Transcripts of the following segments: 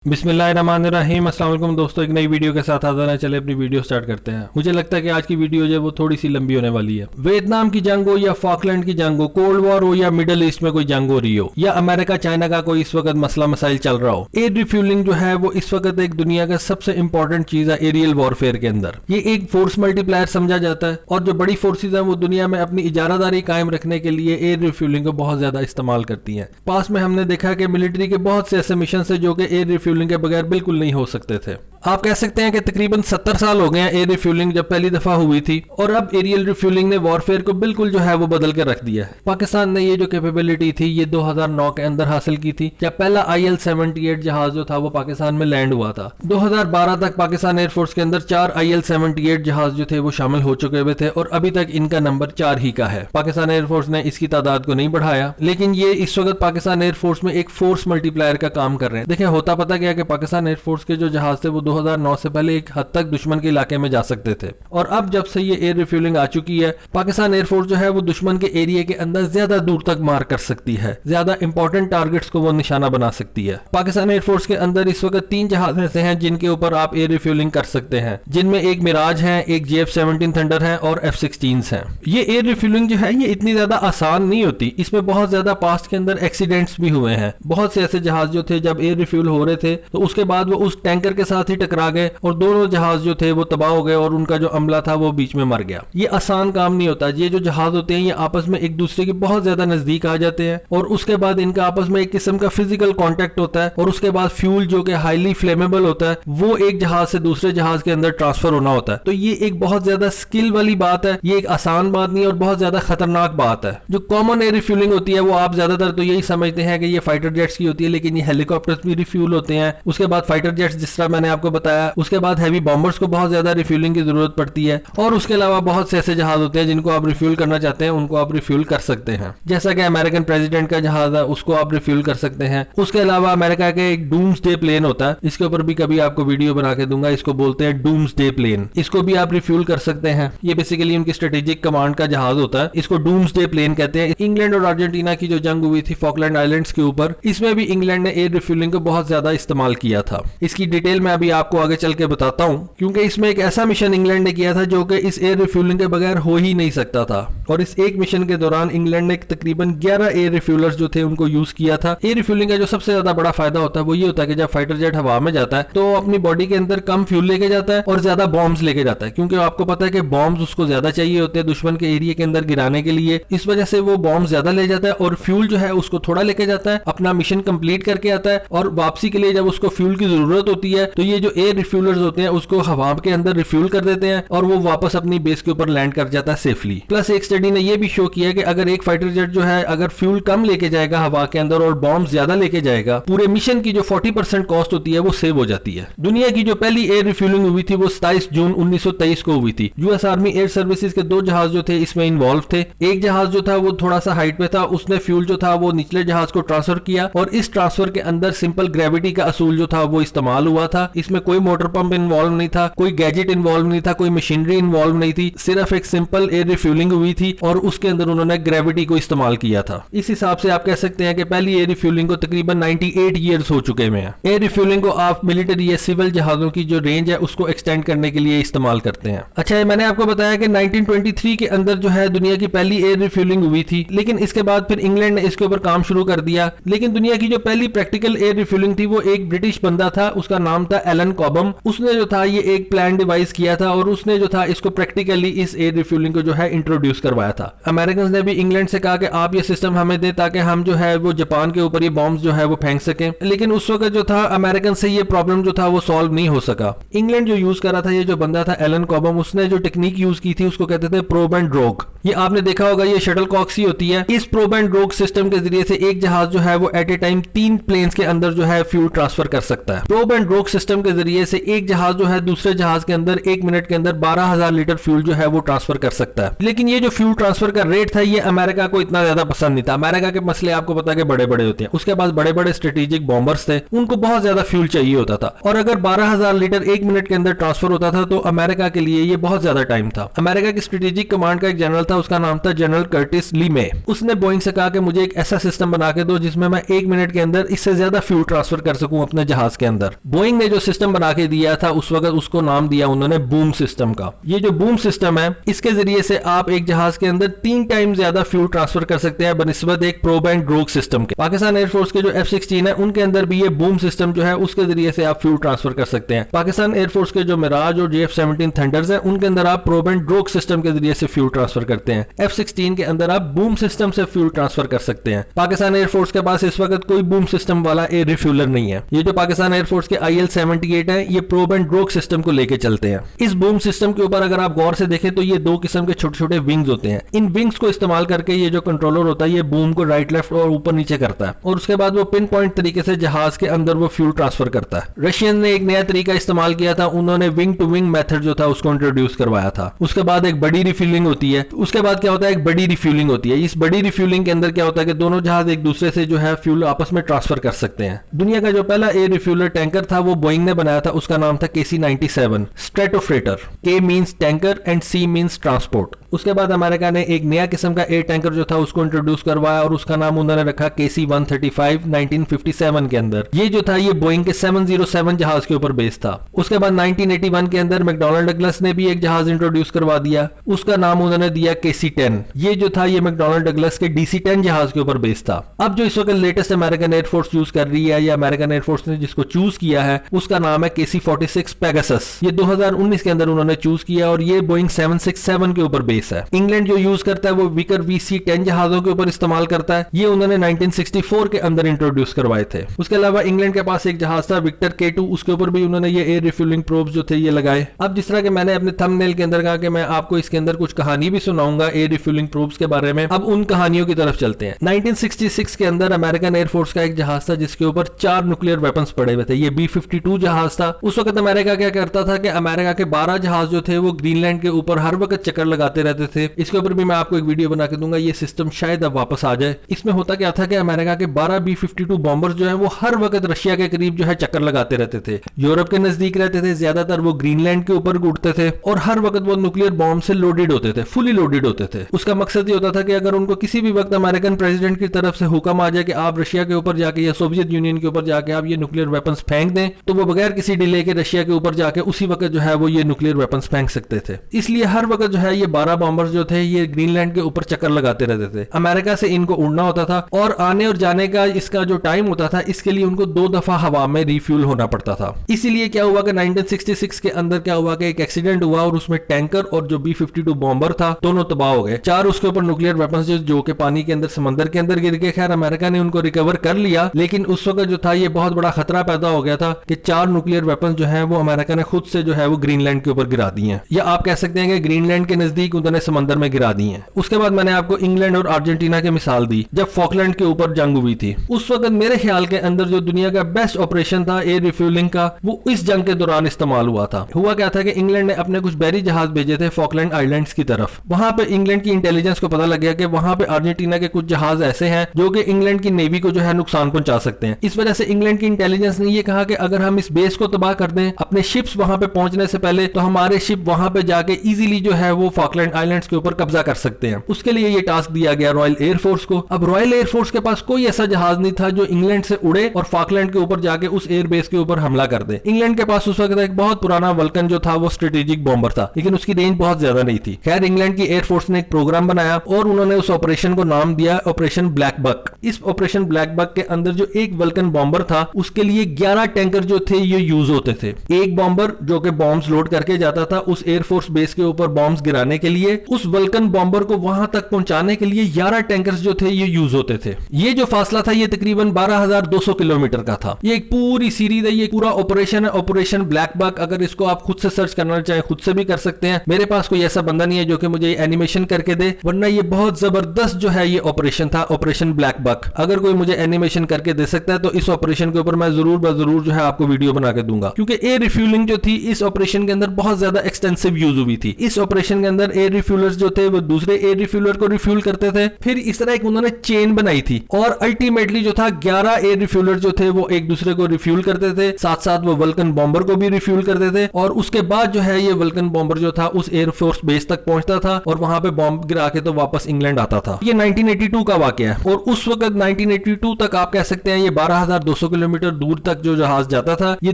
बिस्मिल्लाहिर्रहमानिर्रहीम। अस्सलाम वालेकुम दोस्तों, एक नई वीडियो के साथ हाजिर हैं। चले अपनी वीडियो स्टार्ट करते हैं। मुझे लगता है कि आज की वीडियो जो है वो थोड़ी सी लंबी होने वाली है। वियतनाम की जंग हो या फॉकलैंड की जंग हो, कोल्ड वॉर हो या मिडिल ईस्ट में कोई जंग हो रही हो, या अमेरिका चाइना का कोई इस वक्त मसला मसाइल चल रहा हो, एयर रिफ्यूलिंग जो है वो इस वक्त एक दुनिया का सबसे इंपॉर्टेंट चीज है एरियल वॉरफेयर के अंदर। ये एक फोर्स मल्टीप्लायर समझा जाता है और जो बड़ी फोर्सेज है वो दुनिया में अपनी इजारादारी कायम रखने के लिए एयर रिफ्यूलिंग को बहुत ज्यादा इस्तेमाल करती है। पास में हमने देखा कि मिलिट्री के बहुत से ऐसे मिशन है जो कि एयर रिफ्यूलिंग के बगैर बिल्कुल नहीं हो सकते थे। आप कह सकते हैं कि तकरीबन 70 साल हो गए हैं एयर रिफ्यूलिंग जब पहली दफा हुई थी, और अब एरियल रिफ्यूलिंग ने वॉरफेयर को बिल्कुल जो है वो बदल के रख दिया है। पाकिस्तान ने ये जो कैपेबिलिटी थी ये 2009 के अंदर हासिल की थी, जब पहला IL-78 जहाज जो था वो पाकिस्तान में लैंड हुआ था। 2012 तक पाकिस्तान एयरफोर्स के अंदर 4 IL-78 जहाज जो थे वो शामिल हो चुके हुए थे, और अभी तक इनका नंबर 4 ही का है। पाकिस्तान एयरफोर्स ने इसकी तादाद को नहीं बढ़ाया, लेकिन ये इस वक्त पाकिस्तान एयरफोर्स में एक फोर्स मल्टीप्लायर का काम कर रहे हैं। देखिए, होता पता क्या कि पाकिस्तान एयरफोर्स के जो जहाज थे वो 2009 से पहले एक हद तक दुश्मन के इलाके में जा सकते थे, और अब जब से ये एयर रिफ्यूलिंग आ चुकी है, पाकिस्तान एयरफोर्स जो है वो दुश्मन के एरिया के अंदर ज्यादा दूर तक मार कर सकती है, ज्यादा इंपॉर्टेंट टारगेट्स को वो निशाना बना सकती है। पाकिस्तान एयरफोर्स के अंदर इस वक्त 3 जहाज ऐसे हैं जिनके ऊपर आप एयर रिफ्यूलिंग कर सकते हैं, जिनमें एक मिराज है, एक JF-17 थंडर है और F-16s हैं। ये एयर रिफ्यूलिंग जो है ये इतनी ज्यादा आसान नहीं होती, इसमें बहुत ज्यादा पास्ट के अंदर एक्सीडेंट्स भी हुए हैं। बहुत से ऐसे जहाज जो थे जब एयर रिफ्यूल हो रहे थे तो उसके बाद वो उस टैंकर के साथ ही टकरा गए और दोनों जहाज जो थे वो तबाह हो गए और उनका जो अमला था वो बीच में मर गया। ये आसान काम नहीं होता। ये जो जहाज होते हैं ये आपस में एक दूसरे के बहुत ज्यादा नजदीक आ जाते हैं, और उसके बाद इनका आपस में एक किस्म का फिजिकल कांटेक्ट होता है, और उसके बाद फ्यूल जो कि हाईली फ्लेमेबल होता है वो एक जहाज से दूसरे जहाज के अंदर ट्रांसफर होना होता है। तो ये एक बहुत ज्यादा स्किल वाली बात है, ये एक आसान बात नहीं है और बहुत ज्यादा खतरनाक बात है। जो कॉमन एयर रिफ्यूलिंग होती है वो आप ज्यादातर तो यही समझते हैं कि ये फाइटर जेट्स की होती है, लेकिन ये हेलीकॉप्टर्स भी रिफ्यूल होते हैं। उसके बाद फाइटर जेट्स जिस तरह मैंने आपको बताया, उसके बाद हैवी बॉम्बर्स को बहुत ज्यादा रिफ्यूलिंग की जरूरत पड़ती है, और उसके अलावा बहुत से ऐसे जहाज होते हैं जिनको आप रिफ्यूल करना चाहते हैं उनको आप रिफ्यूल कर सकते हैं। जैसा कि अमेरिकन प्रेसिडेंट का जहाज है उसको आप रिफ्यूल कर सकते हैं। उसके अलावा अमेरिका के एक डूम्सडे प्लेन होता है, इसके ऊपर भी कभी आपको वीडियो बना के दूंगा, इसको बोलते हैं डूम्सडे प्लेन, इसको भी आप रिफ्यूल कर सकते हैं। ये बेसिकली उनकी स्ट्रेटेजिक कमांड का जहाज होता है, इसको डूम्सडे प्लेन कहते हैं। इंग्लैंड और अर्जेंटीना की जो जंग हुई थी फॉकलैंड आइलैंड्स के ऊपर, इसमें भी इंग्लैंड ने एयर रिफ्यूलिंग को बहुत ज्यादा इस्तेमाल किया था। इसकी डिटेल मैं अभी आपको आगे चल के बताता हूं, क्योंकि इसमें एक ऐसा मिशन इंग्लैंड ने किया था जो कि इस एयर रिफ्यूलिंग के बगैर हो ही नहीं सकता था, और इस एक मिशन के दौरान इंग्लैंड ने तकरीबन 11 एयर रिफ्यूलर्स जो थे उनको यूज किया था। एयर रिफ्यूलिंग का जो सबसे ज्यादा बड़ा फायदा होता है वो ये होता है कि जब फाइटर जेट हवा में जाता है तो अपनी बॉडी के अंदर कम फ्यूल लेके जाता है और ज्यादा बॉम्ब्स लेके जाता है, क्योंकि आपको पता है कि बॉम्ब्स उसको ज्यादा चाहिए होते हैं दुश्मन के एरिया के अंदर गिराने के लिए। इस वजह से वो बॉम्ब ज्यादा ले जाता है और फ्यूल जो है उसको थोड़ा लेके जाता है, अपना मिशन कंप्लीट करके आता है, और वापसी के लिए जब उसको फ्यूल की जरूरत होती है तो ये जो एयर रिफ्यूलर्स होते हैं उसको हवा के अंदर रिफ्यूल कर देते हैं और वो वापस अपनी बेस के ऊपर लैंड कर जाता है सेफली। प्लस एक स्टडी ने ये भी शो किया कि अगर एक फाइटर जेट जो है अगर फ्यूल कम लेके जाएगा हवा के अंदर और बॉम्ब ज्यादा लेके जाएगा, पूरे मिशन की जो 40% कॉस्ट होती है वो सेव हो जाती है। दुनिया की जो पहली एयर रिफ्यूलिंग हुई थी वो 27 जून 1923 को हुई थी। यूएस आर्मी एयर सर्विसेज के 2 जहाज जो थे इसमें इन्वॉल्व थे। एक जहाज जो था वो थोड़ा सा हाइट पे था, उसने फ्यूल जो था वो निचले जहाज को ट्रांसफर किया, और इस ट्रांसफर के अंदर सिंपल ग्रेविटी का असूल जो था वो इस्तेमाल हुआ था। इसमें कोई मोटर पंप इन्वॉल्व नहीं था, कोई गैजेट इन्वॉल्व नहीं था, कोई मशीनरी इन्वॉल्व नहीं थी, सिर्फ एक सिंपल एयर रिफ्यूलिंग हुई थी और उसके अंदर उन्होंने ग्रेविटी को इस्तेमाल किया था। इस हिसाब से आप कह सकते हैं कि पहली एयर रिफ्यूलिंग को तकरीबन 98 ईयर्स हो चुके हैं। एयर रिफ्यूलिंग को आप मिलिट्री या सिविल जहाजों की जो रेंज है उसको एक्सटेंड करने के लिए इस्तेमाल करते हैं। अच्छा, मैंने आपको बताया कि 1923 के अंदर जो है दुनिया की पहली एयर रिफ्यूलिंग हुई थी, लेकिन इसके बाद फिर इंग्लैंड ने इसके ऊपर काम शुरू कर दिया। लेकिन दुनिया की जो पहली प्रैक्टिकल एयर रिफ्यूलिंग थी वो एक ब्रिटिश बंदा था, उसका नाम था एलन कॉबम। उसने जो था ये एक प्लान डिवाइस किया था और उसने जो था इसको प्रैक्टिकली इस एयर रिफ्यूलिंग को जो है इंट्रोड्यूस करवाया था। अमेरिकन ने भी इंग्लैंड से कहा कि आप ये सिस्टम हमें दें ताकि हम जो है वो जापान के ऊपर ये बॉम्ब्स जो है वो फेंक सकें, लेकिन उस वक्त जो था अमेरिकन से ये प्रॉब्लम जो था वो सॉल्व नहीं हो सका। इंग्लैंड जो यूज कर रहा था, ये जो बंदा था एलन कॉबम, उसने जो टेक्निक यूज की थी उसको कहते थे प्रोब एंड ड्रोग। ये आपने देखा होगा, ये शटल कॉक सी होती है। इस प्रोब एंड ड्रोग सिस्टम के जरिए से एक जहाज जो है वो एट ए टाइम 3 प्लेन्स के अंदर जो है फ्यूल ट्रांसफर कर सकता है। प्रोब एंड ड्रोग सिस्टम के जरिए से एक जहाज जो है दूसरे जहाज के अंदर 1 मिनट के अंदर 12,000 लीटर फ्यूल जो है वो ट्रांसफर कर सकता है। लेकिन ये जो फ्यूल ट्रांसफर का रेट था ये अमेरिका को इतना ज्यादा पसंद नहीं था। अमेरिका के मसले आपको पता है कि बड़े बड़े होते हैं, उसके पास बड़े बड़े स्ट्रेटेजिक बॉम्बर्स थे, उनको बहुत ज्यादा फ्यूल चाहिए होता था, और अगर 12,000 लीटर 1 मिनट के अंदर ट्रांसफर होता था तो अमेरिका के लिए ये बहुत ज्यादा टाइम था। अमेरिका की स्ट्रेटेजिक कमांड का एक जनरल था उसका नाम था जनरल कर्टिस लीमे। उसने बोइंग से कहा कि मुझे एक ऐसा सिस्टम बना के दो जिसमें मैं 1 मिनट के अंदर इससे ज्यादा फ्यूल ट्रांसफर कर सकूं अपने जहाज के अंदर। बोइंग ने जो सिस्टम बना के दिया था उस वक्त उसको नाम दिया उन्होंने बूम सिस्टम का। ये जो बूम सिस्टम है इसके जरिए से आप एक जहाज के अंदर 3 टाइम ज्यादा फ्यूल ट्रांसफर कर सकते हैं बनिस्बत एक प्रोब एंड ड्रोग सिस्टम के। पाकिस्तान एयरफोर्स के जो F-16 है उनके अंदर भी ये बूम सिस्टम जो है उसके जरिए से आप फ्यूल ट्रांसफर कर सकते हैं। पाकिस्तान एयरफोर्स के जो मिराज और JF-17 थंडर्स हैं उनके अंदर आप प्रोब एंड ड्रोग सिस्टम के जरिए से फ्यूल ट्रांसफर करते हैं। F-16 के अंदर आप बूम सिस्टम से फ्यूल ट्रांसफर कर सकते हैं। पाकिस्तान एयरफोर्स के पास इस वक्त कोई बूम सिस्टम वाला एयर रिफ्यूलर नहीं है। ये जो पाकिस्तान एयरफोर्स के IL-78 है ये प्रोब एंड ड्रोग सिस्टम को लेके चलते हैं। इस बूम सिस्टम के ऊपर अगर आप गौर से देखें तो ये 2 किस्म के छोटे छोटे विंग्स होते हैं। इन विंग्स को इस्तेमाल करके ये जो कंट्रोलर होता है ये बूम को राइट लेफ्ट और ऊपर नीचे करता है और उसके बाद वो पिन पॉइंट तरीके से जहाज के अंदर वो फ्यूल ट्रांसफर करता है। रशियन ने एक नया तरीका इस्तेमाल किया था, उन्होंने विंग टू विंग मेथड जो था उसको इंट्रोड्यूस करवाया था। उसके बाद एक बड़ी रिफ्यूलिंग होती है। उसके बाद क्या होता है, एक बड़ी रिफ्यूलिंग होती है। इस बड़ी रिफ्यूलिंग के अंदर क्या होता है कि दोनों जहाज एक दूसरे से जो है फ्यूल आपस में ट्रांसफर कर सकते हैं। दुनिया का जो पहला एयर रिफ्यूलर टैंकर था वो बोइंग ने बनाया था, उसका नाम था KC-97 स्ट्रेटोफ्रेटर। K means tanker and C means transport. उसके बाद अमेरिका ने एक नया किस्म का एयर टैंकर जो था उसको इंट्रोड्यूस करवाया और उसका नाम उन्होंने रखा KC-135 1957 के अंदर। ये जो था ये बोइंग के 707 जहाज के ऊपर बेस था। उसके बाद 1981 के अंदर मैकडॉनल्ड डगलस ने भी एक जहाज इंट्रोड्यूस करवा दिया, उसका नाम उन्होंने दिया KC-10। ये जो था ये मैकडॉनल्ड डगलस के DC-10 जहाज के ऊपर बेस था। अब जो इस वक्त लेटेस्ट अमेरिकन एयरफोर्स यूज कर रही है या अमेरिकन एयरफोर्स ने जिसको चूज किया है उसका नाम है KC-46 पेगासस। ये 2019 के अंदर उन्होंने चूज किया और ये बोइंग 767 के ऊपर बेस है। इंग्लैंड जो यूज करता है वो विकर VC-10 जहाजों के ऊपर इस्तेमाल करता है। ये उन्होंने 1964 के अंदर इंट्रोड्यूस करवाए थे। उसके अलावा इंग्लैंड के पास एक जहाज था विक्टर K2, उसके ऊपर भी उन्होंने ये एयर रिफ्यूलिंग प्रोब्स जो थे ये लगाए। अब जिस तरह के मैंने अपने थंबनेल के अंदर कहा कि मैं आपको इसके अंदर कुछ कहानी भी सुनाऊंगा एयर रिफ्यूलिंग प्रोब्स के बारे में, अब उन कहानियों की तरफ चलते हैं। 1966 के अंदर अमेरिकन एयरफोर्स का एक जहाज था जिसके ऊपर 4 न्यूक्लियर वेपन्स पड़े हुए थे। ये B-52 जहाज था। उस वक्त अमेरिका क्या करता था कि अमेरिका के 12 जहाज जो थे वो ग्रीनलैंड के ऊपर हर वक्त चक्कर लगाते रहते थे। इसके ऊपर भी मैं आपको एक वीडियो बना के दूंगा, ये सिस्टम शायद अब वापस आ जाए। इसमें होता क्या था कि अमेरिका के 12 B-52 बॉम्बर्स जो है वो हर वक्त रशिया के करीब जो है चक्कर लगाते रहते थे, यूरोप के नजदीक रहते थे, ज्यादातर वो ग्रीनलैंड के ऊपर उड़ते थे और हर वक्त वो न्यूक्लियर बॉम्ब से लोडेड होते थे, फुली लोडेड होते थे। उसका मकसद ये होता था कि अगर उनको किसी भी वक्त अमेरिकन प्रेसिडेंट की तरफ से हुक्म आ जाए कि आप रशिया के ऊपर जाके या सोवियत यूनियन के ऊपर जाके आप ये न्यूक्लियर वेपन्स फेंक दें, तो वो बगैर किसी डिले के रशिया के ऊपर जाके उसी वक्त जो है वो ये न्यूक्लियर वेपन्स फेंक सकते थे। इसलिए हर वक्त जो है ये 12 बॉम्बर्स जो थे ये ग्रीनलैंड के ऊपर चक्कर लगाते रहते थे। अमेरिका से इनको उड़ना होता था और आने और जाने का इसका जो टाइम होता था इसके लिए उनको 2 दफा हवा में रिफ्यूल होना पड़ता था। इसीलिए क्या हुआ कि 1966 के अंदर क्या हुआ कि एक एक्सीडेंट हुआ और उसमें टैंकर और जो B-52 बॉम्बर था दोनों तबाह हो गए। 4 उसके ऊपर न्यूक्लियर वेपन्स जो कि पानी के अंदर समंदर के अंदर गिर गए। खैर अमेरिका ने उनको रिकवर कर लिया, लेकिन उस वक्त जो था ये बहुत बड़ा खतरा पैदा हो गया था कि 4 न्यूक्लियर वेपन्स जो है वो अमेरिका ने खुद से जो है वो ग्रीनलैंड के ऊपर गिरा दिए हैं, या आप कह सकते हैं कि ग्रीनलैंड के नजदीक उन्होंने समंदर में गिरा दिए हैं। उसके बाद मैंने आपको इंग्लैंड और अर्जेंटीना की मिसाल दी जब फॉकलैंड के ऊपर जंग हुई थी। उस वक्त मेरे ख्याल के अंदर जो दुनिया का बेस्ट ऑपरेशन था एयर रिफ्यूलिंग का वो इस जंग के दौरान इस्तेमाल हुआ था। हुआ क्या था कि इंग्लैंड ने अपने कुछ बैरी जहाज भेजे थे फॉकलैंड आइलैंड्स की तरफ। वहां पे इंग्लैंड की इंटेलिजेंस को पता लग गया कि वहां पे अर्जेंटीना के कुछ जहाज ऐसे हैं जो कि इंग्लैंड की नेवी को जो है नुकसान पहुंचा सकते हैं। इस वजह से इंग्लैंड की इंटेलिजेंस ने ये कहा कि अगर हम इस बेस को तबाह कर दें अपने शिप्स वहां पे पहुंचने से पहले, तो हमारे शिप वहां पे जाके इजीली जो है वो फॉकलैंड आइलैंड्स के ऊपर कब्जा कर सकते हैं। उसके लिए ये टास्क दिया गया रॉयल एयरफोर्स को। अब रॉयल एयरफोर्स के पास कोई ऐसा जहाज नहीं था जो इंग्लैंड से उड़े और फॉकलैंड के ऊपर जाके उस एयरबेस के ऊपर हमला कर दे। इंग्लैंड के पास उस वक्त एक बहुत पुराना वल्कन जो था वो स्ट्रेटेजिक बॉम्बर था, लेकिन उसकी रेंज बहुत ज्यादा नहीं थी। खैर इंग्लैंड की एयरफोर्स ने एक प्रोग्राम बनाया और उन्होंने उस ऑपरेशन को नाम दिया ऑपरेशन ब्लैक बक। इस ऑपरेशन ब्लैक बक के अंदर जो एक वल्कन बॉम्बर था उसके लिए 11 टैंकर जो थे ये यूज होते थे। एक बॉम्बर जो कि बॉम्ब्स लोड करके जाता था उस एयरफोर्स बेस के ऊपर बॉम्ब्स गिराने के लिए, उस वल्कन बॉम्बर को वहां तक पहुंचाने के लिए 11 टैंकर्स जो थे ये यूज होते थे। ये जो फासला था ये तकरीबन 12,200 किलोमीटर का था। ये एक पूरी सीरीज है, ये पूरा ऑपरेशन है, ऑपरेशन ब्लैक बक। अगर इसको आप खुद से सर्च करना चाहें खुद से भी कर सकते हैं। मेरे पास कोई ऐसा बंदा नहीं है जो कि मुझे एनिमेशन करके दे, वरना ये बहुत जबरदस्त जो है ये ऑपरेशन था ऑपरेशन ब्लैक बक। अगर कोई मुझे एनिमेशन करके दे सकता है तो इस ऑपरेशन के ऊपर मैं जरूर जो है आपको वीडियो बना के दूंगा, क्योंकि एयर रिफ्यूलिंग जो थी इस ऑपरेशन के अंदर बहुत ज्यादा एक्सटेंसिव यूज हुई थी। इस ऑपरेशन के अंदर एयर एयर रिफ्यूलर्स जो थे वो दूसरे एयर रिफ्यूलर को रिफ्यूल करते थे। फिर इस तरह एक उन्होंने चेन बनाई थी और अल्टीमेटली जो था 11 एयर रिफ्यूलर जो थे वो एक दूसरे को रिफ्यूल करते थे, साथ साथ वो वल्कन बॉम्बर को भी रिफ्यूल करते थे। और उसके बाद जो है ये वल्कन बॉम्बर जो था उस एयरफोर्स बेस तक पहुंचता था और वहां पे बॉम्ब गिरा के तो वापस इंग्लैंड आता था। ये 1982 का वाकया है और उस वक्त 1982 तक आप कह सकते हैं ये 12,200 किलोमीटर दूर तक जो जहाज जाता था। ये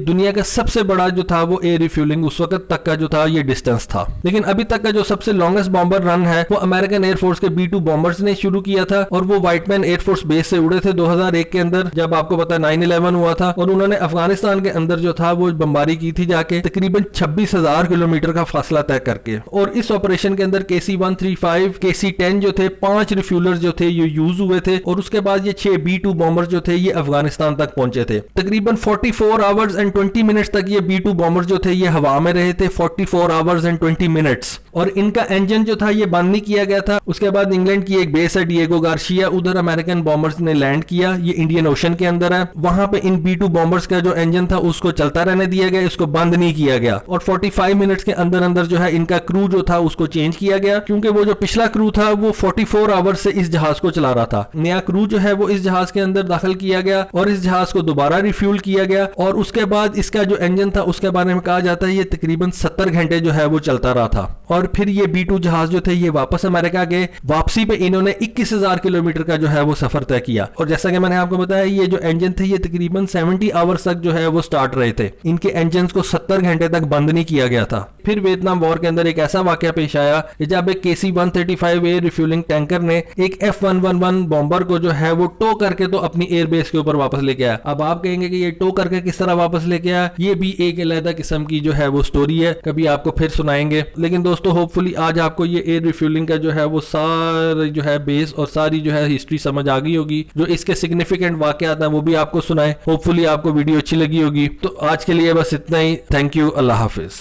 दुनिया का सबसे बड़ा जो था वो एयर रिफ्यूलिंग उस वक्त तक का जो था ये डिस्टेंस था। लेकिन अभी तक का जो सबसे लॉन्गेस्ट बॉम्बर रन है वो अमेरिकन एयरफोर्स के B-2 बॉम्बर्स ने शुरू किया था और वो व्हाइटमैन एयरफोर्स बेस से उड़े थे 2001 के अंदर, जब आपको पता 9/11 हुआ था। और उन्होंने अफगानिस्तान के अंदर जो था वो बमबारी की थी जाके तकरीबन 26,000 किलोमीटर का फासला तय करके। और इस ऑपरेशन के अंदर KC-135, KC-10 जो थे 5 रिफ्यूलर जो थे ये यूज हुए थे और उसके बाद ये 6 B-2 बॉम्बर जो थे ये अफगानिस्तान तक पहुंचे थे। तकरीबन 44 आवर्स एंड 20 मिनट्स तक ये B-2 बॉम्बर जो थे ये हवा में रहे थे, 44 आवर्स एंड 20 मिनट्स। और इनका इंजन जो था ये बंद नहीं किया गया था। उसके बाद इंग्लैंड की एक बेस है डिएगो गार्शिया, उधर अमेरिकन बॉम्बर्स ने लैंड किया। ये इंडियन ओशन के अंदर है। वहां पे इन B-2 बॉम्बर्स का जो इंजन था उसको चलता रहने दिया गया, इसको बंद नहीं किया गया। और 45 मिनट्स के अंदर अंदर जो है इनका क्रू जो था उसको चेंज किया गया, क्योंकि वो जो पिछला क्रू था वो 44 आवर्स से इस जहाज को चला रहा था। नया क्रू जो है वो इस जहाज के अंदर दाखिल किया गया और इस जहाज को दोबारा रिफ्यूल किया गया। और उसके बाद इसका जो इंजन था उसके बारे में कहा जाता है ये तकरीबन 70 घंटे जो है वो चलता रहा था। और फिर ये B-2 जहाज जो थे ये वापस अमेरिका गए। वापसी पे इन्होंने 21,000 किलोमीटर का जो है वो सफर तय किया। और जैसा कि मैंने आपको बताया ये जो इंजन थे ये तकरीबन 70 आवर्स तक जो है वो स्टार्ट रहे थे। इनके इंजन को 70 घंटे तक बंद नहीं किया गया था। फिर वियतनाम वॉर के अंदर एक ऐसा वाकया पेश आया कि जब एक KC-135 एयर रिफ्यूलिंग टैंकर ने एक F-111 बॉम्बर को जो है वो टो करके तो अपनी एयर बेस के ऊपर वापस लेके आया। अब आप कहेंगे कि ये टो करके किस तरह वापस लेके आया, ये भी एक अलग किस्म की जो है वो स्टोरी है, कभी आपको फिर सुनाएंगे। लेकिन दोस्तों होपफुली आज आपको ये एयर रिफ्यूलिंग का जो है वो सारी जो है बेस और सारी जो है हिस्ट्री समझ आ गई होगी। जो इसके सिग्निफिकेंट वाकयात हैं वो भी आपको सुनाए। होपफुली आपको वीडियो अच्छी लगी होगी। तो आज के लिए बस इतना ही। Thank you. Allah Hafiz.